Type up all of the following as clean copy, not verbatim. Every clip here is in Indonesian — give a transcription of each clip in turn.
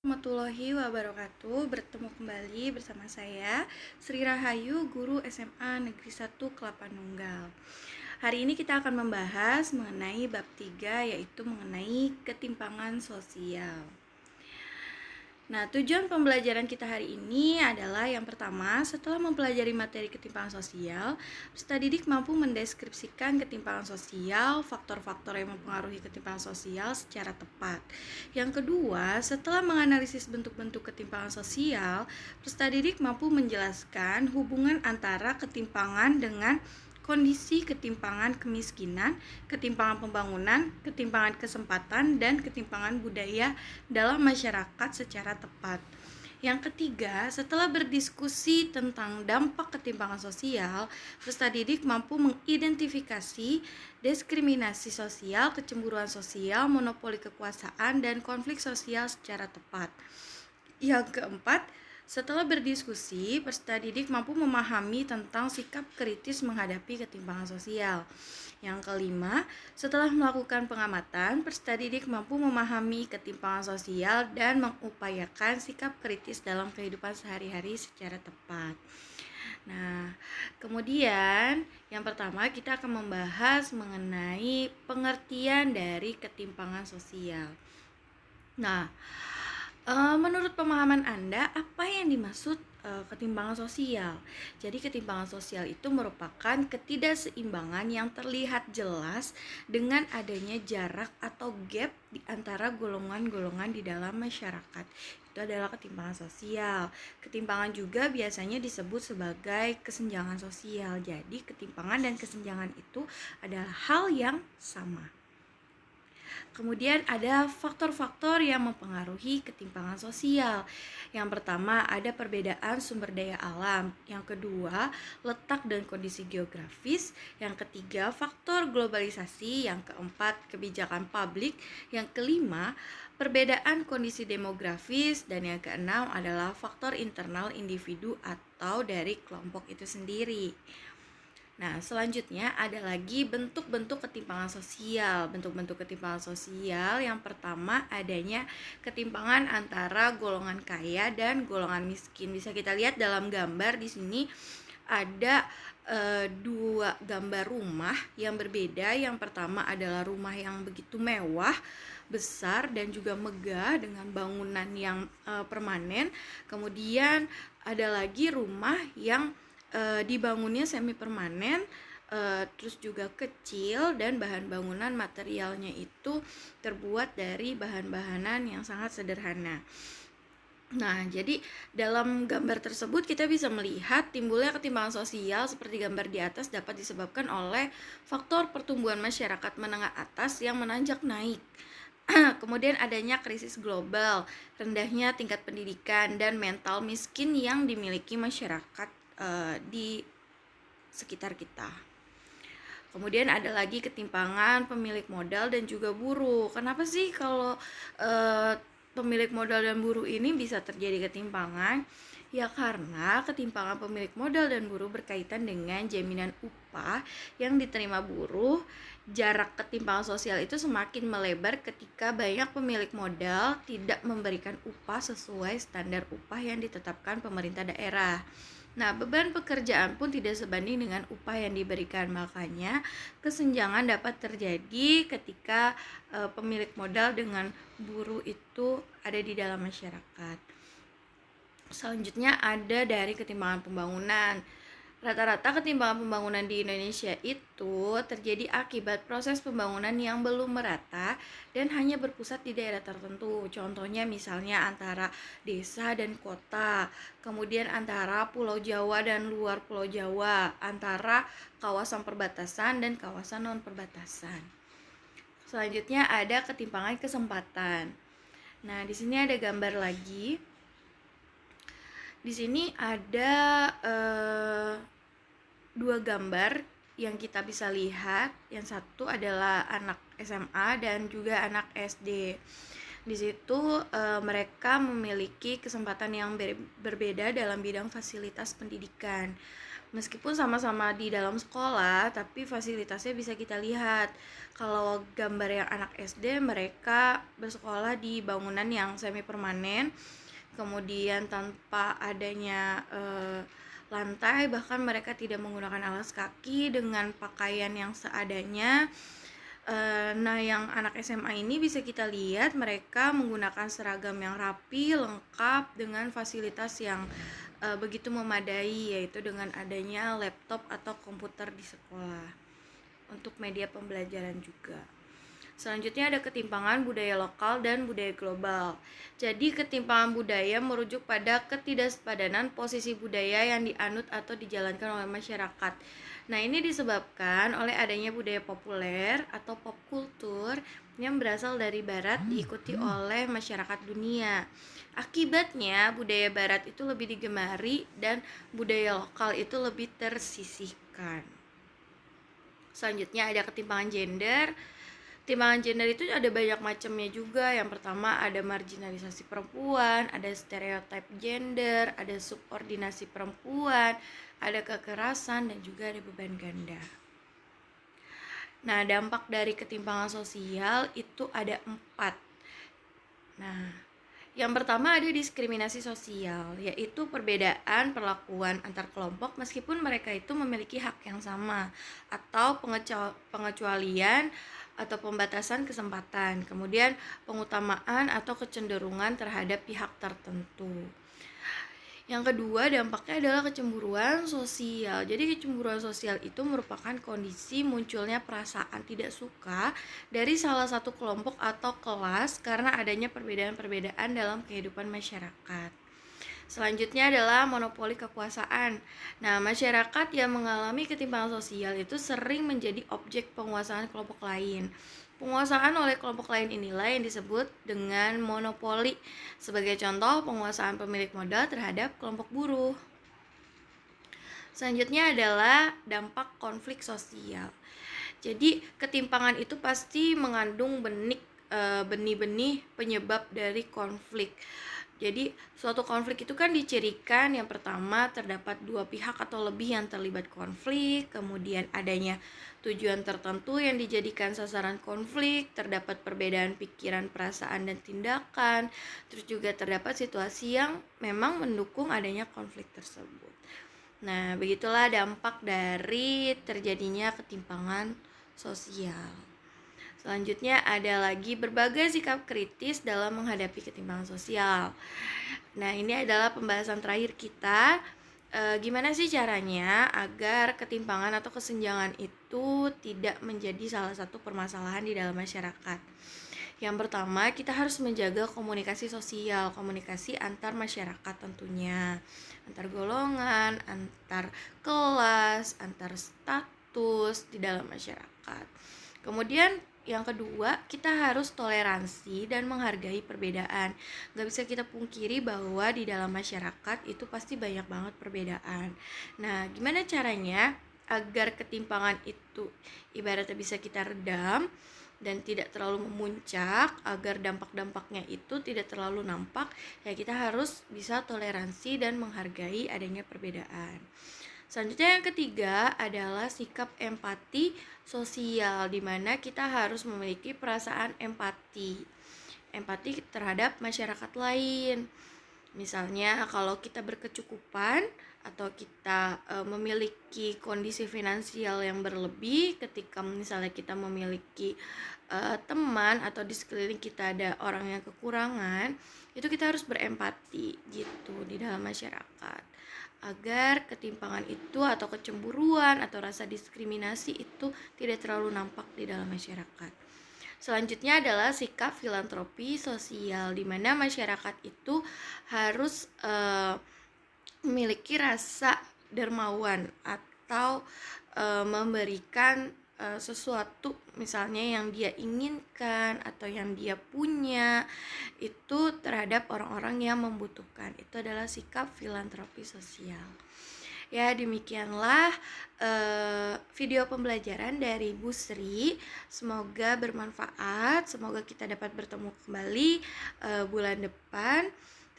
Warahmatullahi wabarakatuh. Bertemu kembali bersama saya Sri Rahayu, guru SMA Negeri 1 Kelapa Nunggal. Hari ini kita akan membahas mengenai bab 3, yaitu mengenai ketimpangan sosial. Nah, tujuan pembelajaran kita hari ini adalah yang pertama, setelah mempelajari materi ketimpangan sosial, peserta didik mampu mendeskripsikan ketimpangan sosial, faktor-faktor yang mempengaruhi ketimpangan sosial secara tepat. Yang kedua, setelah menganalisis bentuk-bentuk ketimpangan sosial, peserta didik mampu menjelaskan hubungan antara ketimpangan dengan kondisi ketimpangan kemiskinan, ketimpangan pembangunan, ketimpangan kesempatan, dan ketimpangan budaya dalam masyarakat secara tepat. Yang ketiga, setelah berdiskusi tentang dampak ketimpangan sosial, peserta didik mampu mengidentifikasi diskriminasi sosial, kecemburuan sosial, monopoli kekuasaan, dan konflik sosial secara tepat. Yang keempat, setelah berdiskusi, peserta didik mampu memahami tentang sikap kritis menghadapi ketimpangan sosial. Yang kelima, setelah melakukan pengamatan, peserta didik mampu memahami ketimpangan sosial dan mengupayakan sikap kritis dalam kehidupan sehari-hari secara tepat. Nah, kemudian yang pertama kita akan membahas mengenai pengertian dari ketimpangan sosial. Nah, menurut pemahaman Anda, apa yang dimaksud ketimpangan sosial? Jadi ketimpangan sosial itu merupakan ketidakseimbangan yang terlihat jelas dengan adanya jarak atau gap di antara golongan-golongan di dalam masyarakat. Itu adalah ketimpangan sosial. Ketimpangan juga biasanya disebut sebagai kesenjangan sosial. Jadi ketimpangan dan kesenjangan itu adalah hal yang sama. Kemudian ada faktor-faktor yang mempengaruhi ketimpangan sosial. Yang pertama, ada perbedaan sumber daya alam. Yang kedua, letak dan kondisi geografis. Yang ketiga, faktor globalisasi. Yang keempat, kebijakan publik. Yang kelima, perbedaan kondisi demografis. Dan yang keenam adalah faktor internal individu atau dari kelompok itu sendiri. Nah, selanjutnya ada lagi bentuk-bentuk ketimpangan sosial. Bentuk-bentuk ketimpangan sosial yang pertama adanya ketimpangan antara golongan kaya dan golongan miskin. Bisa kita lihat dalam gambar di sini ada dua gambar rumah yang berbeda. Yang pertama adalah rumah yang begitu mewah, besar dan juga megah dengan bangunan yang permanen. Kemudian ada lagi rumah yang dibangunnya semi permanen, terus juga kecil dan bahan bangunan materialnya itu terbuat dari bahan-bahanan yang sangat sederhana. Nah, jadi dalam gambar tersebut kita bisa melihat timbulnya ketimpangan sosial seperti gambar di atas dapat disebabkan oleh faktor pertumbuhan masyarakat menengah atas yang menanjak naik. Kemudian adanya krisis global, rendahnya tingkat pendidikan, dan mental miskin yang dimiliki masyarakat di sekitar kita. Kemudian ada lagi ketimpangan pemilik modal dan juga buruh. Kenapa sih kalau pemilik modal dan buruh ini bisa terjadi ketimpangan? Ya karena ketimpangan pemilik modal dan buruh berkaitan dengan jaminan upah yang diterima buruh. Jarak ketimpangan sosial itu semakin melebar ketika banyak pemilik modal tidak memberikan upah sesuai standar upah yang ditetapkan pemerintah daerah. Nah, beban pekerjaan pun tidak sebanding dengan upah yang diberikan. Makanya, kesenjangan dapat terjadi ketika pemilik modal dengan buruh itu ada di dalam masyarakat. Selanjutnya ada dari ketimpangan pembangunan. Rata-rata ketimpangan pembangunan di Indonesia itu terjadi akibat proses pembangunan yang belum merata dan hanya berpusat di daerah tertentu. Contohnya misalnya antara desa dan kota, kemudian antara Pulau Jawa dan luar Pulau Jawa, antara kawasan perbatasan dan kawasan non perbatasan. Selanjutnya ada ketimpangan kesempatan. Nah, di sini ada gambar lagi. Di sini ada dua gambar yang kita bisa lihat. Yang satu adalah anak SMA dan juga anak SD. Di situ mereka memiliki kesempatan yang berbeda dalam bidang fasilitas pendidikan. Meskipun sama-sama di dalam sekolah, tapi fasilitasnya bisa kita lihat. Kalau gambar yang anak SD, mereka bersekolah di bangunan yang semi permanen, kemudian tanpa adanya lantai, bahkan mereka tidak menggunakan alas kaki dengan pakaian yang seadanya. Nah, yang anak SMA ini bisa kita lihat mereka menggunakan seragam yang rapi, lengkap dengan fasilitas yang begitu memadai, yaitu dengan adanya laptop atau komputer di sekolah untuk media pembelajaran juga. Selanjutnya ada ketimpangan budaya lokal dan budaya global. Jadi ketimpangan budaya merujuk pada ketidaksepadanan posisi budaya yang dianut atau dijalankan oleh masyarakat. Nah, ini disebabkan oleh adanya budaya populer atau pop kultur yang berasal dari barat diikuti oleh masyarakat dunia. Akibatnya budaya barat itu lebih digemari dan budaya lokal itu lebih tersisihkan. Selanjutnya ada ketimpangan gender. Timbangan gender itu ada banyak macamnya juga. Yang pertama ada marginalisasi perempuan, ada stereotip gender, ada subordinasi perempuan, ada kekerasan, dan juga ada beban ganda. Nah, dampak dari ketimpangan sosial itu ada 4. Nah, yang pertama ada diskriminasi sosial, yaitu perbedaan perlakuan antar kelompok meskipun mereka itu memiliki hak yang sama, atau pengecualian atau pembatasan kesempatan, kemudian pengutamaan atau kecenderungan terhadap pihak tertentu. Yang kedua, dampaknya adalah kecemburuan sosial. Jadi kecemburuan sosial itu merupakan kondisi munculnya perasaan tidak suka dari salah satu kelompok atau kelas karena adanya perbedaan-perbedaan dalam kehidupan masyarakat. Selanjutnya adalah monopoli kekuasaan. Nah, masyarakat yang mengalami ketimpangan sosial itu sering menjadi objek penguasaan kelompok lain. Penguasaan oleh kelompok lain inilah yang disebut dengan monopoli. Sebagai contoh, penguasaan pemilik modal terhadap kelompok buruh. Selanjutnya adalah dampak konflik sosial. Jadi, ketimpangan itu pasti mengandung benih-benih penyebab dari konflik. Jadi suatu konflik itu kan dicirikan yang pertama terdapat dua pihak atau lebih yang terlibat konflik, kemudian adanya tujuan tertentu yang dijadikan sasaran konflik, terdapat perbedaan pikiran, perasaan, dan tindakan, terus juga terdapat situasi yang memang mendukung adanya konflik tersebut. Nah, begitulah dampak dari terjadinya ketimpangan sosial. Selanjutnya ada lagi berbagai sikap kritis dalam menghadapi ketimpangan sosial. Nah, ini adalah pembahasan terakhir kita. Gimana sih caranya agar ketimpangan atau kesenjangan itu tidak menjadi salah satu permasalahan di dalam masyarakat? Yang pertama, kita harus menjaga komunikasi sosial, komunikasi antar masyarakat tentunya, antar golongan, antar kelas, antar status di dalam masyarakat. Kemudian yang kedua, kita harus toleransi dan menghargai perbedaan. Gak bisa kita pungkiri bahwa di dalam masyarakat itu pasti banyak banget perbedaan. Nah, gimana caranya agar ketimpangan itu ibaratnya bisa kita redam dan tidak terlalu memuncak, agar dampak-dampaknya itu tidak terlalu nampak, ya kita harus bisa toleransi dan menghargai adanya perbedaan. Selanjutnya yang ketiga adalah sikap empati sosial, di mana kita harus memiliki perasaan empati terhadap masyarakat lain. Misalnya kalau kita berkecukupan atau kita memiliki kondisi finansial yang berlebih, ketika misalnya kita memiliki teman atau di sekeliling kita ada orang yang kekurangan, itu kita harus berempati gitu di dalam masyarakat, agar ketimpangan itu atau kecemburuan atau rasa diskriminasi itu tidak terlalu nampak di dalam masyarakat. Selanjutnya adalah sikap filantropi sosial, di mana masyarakat itu harus memiliki rasa dermawan atau memberikan sesuatu misalnya yang dia inginkan atau yang dia punya itu terhadap orang-orang yang membutuhkan. Itu adalah sikap filantropi sosial. Ya, demikianlah video pembelajaran dari Bu Sri. Semoga bermanfaat, semoga kita dapat bertemu kembali bulan depan.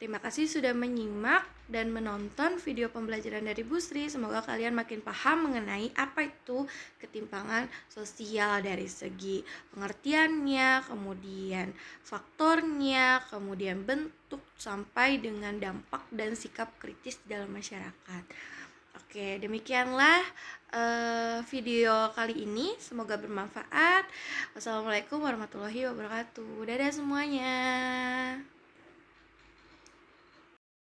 Terima kasih sudah menyimak dan menonton video pembelajaran dari Bu Sri. Semoga kalian makin paham mengenai apa itu ketimpangan sosial dari segi pengertiannya, kemudian faktornya, kemudian bentuk, sampai dengan dampak dan sikap kritis dalam masyarakat. Oke, demikianlah video kali ini. Semoga bermanfaat. Wassalamualaikum warahmatullahi wabarakatuh. Dadah semuanya.